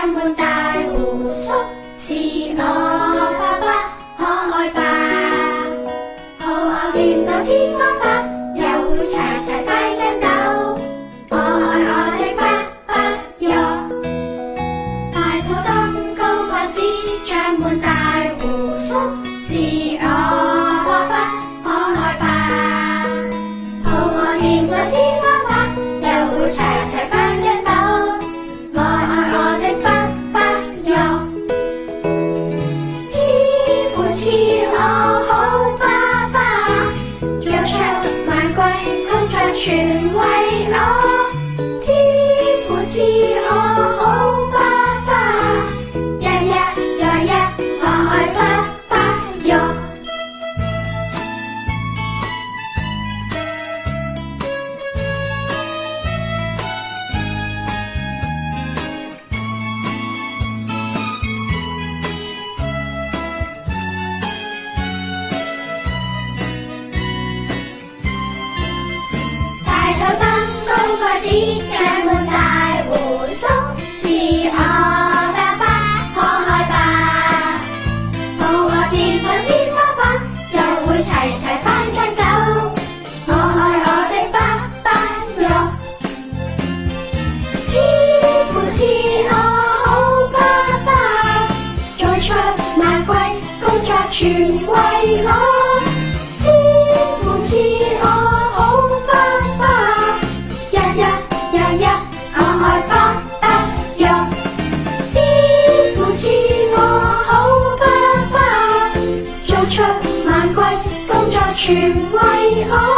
長滿大胡鬚，是我爸爸，可愛吧？抱我掂到天花板，又會齊齊翻筋斗。我愛我的爸爸喲，大肚燈高個子，長滿大胡鬚，是我爸爸，可愛吧？抱我掂到天花板，又會齊齊翻筋斗。我愛我的爸爸喲，天父賜我好爸爸，有長萬貴，工作全為我。天父賜我好爸爸，日日夜夜我愛爸爸喲。大肚燈高個子，長滿大胡鬚，是我爸爸，可愛吧？抱我掂到天花板，又會齊齊翻筋斗。我愛我的爸爸喲，天父賜我好爸爸，再出萬貴，工作全為我。天父賜我好爸爸，日日夜夜我愛爸爸喲。天父賜我好爸爸，做出萬貴，工作全為我。